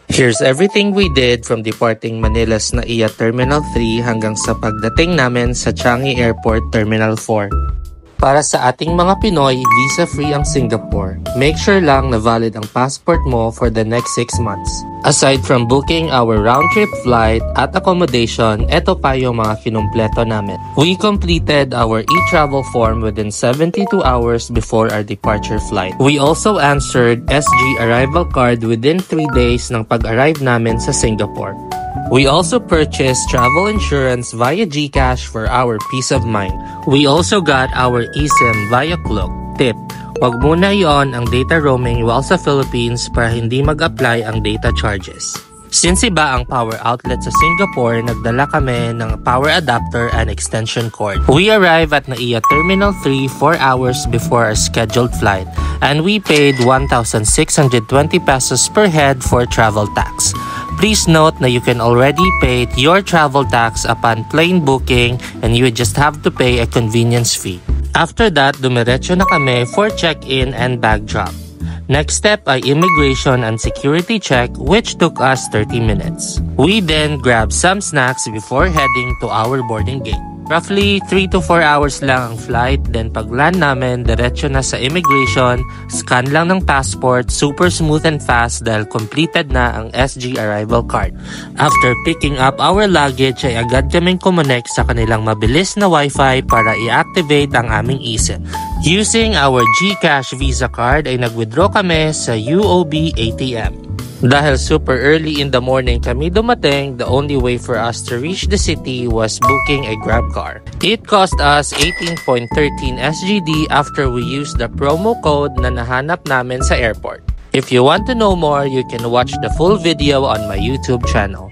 Here's everything we did from departing Manila's NAIA Terminal 3 hanggang sa pagdating namin sa Changi Airport Terminal 4. Para sa ating mga Pinoy, visa-free ang Singapore. Make sure lang na valid ang passport mo for the next 6 months. Aside from booking our round-trip flight at accommodation, eto pa yung mga kinumpleto namin. We completed our e-travel form within 72 hours before our departure flight. We also answered SG arrival card within 3 days ng pag-arrive namin sa Singapore. We also purchased travel insurance via GCash for our peace of mind. We also got our eSIM via Klook. Tip: wag muna i-on ang data roaming while sa Philippines para hindi mag-apply ang data charges. Since iba ang power outlet sa Singapore, nagdala kami ng power adapter and extension cord. We arrived at NAIA Terminal 3 4 hours before our scheduled flight, and we paid 1,620 pesos per head for travel tax. Please note na you can already pay your travel tax upon plane booking and you just have to pay a convenience fee. After that, dumiretso na kami for check-in and bag drop. Next step ay immigration and security check, which took us 30 minutes. We then grabbed some snacks before heading to our boarding gate. Roughly 3 to 4 hours lang ang flight, then pag land namin, diretso na sa immigration, scan lang ng passport, super smooth and fast dahil completed na ang SG arrival card. After picking up our luggage ay agad kaming kumonect sa kanilang mabilis na wifi para i-activate ang aming eSIM. Using our GCash Visa card ay nag-withdraw kami sa UOB ATM. Dahil super early in the morning kami dumating, the only way for us to reach the city was booking a Grab car. It cost us 18.13 SGD after we used the promo code na nahanap namin sa airport. If you want to know more, you can watch the full video on my YouTube channel.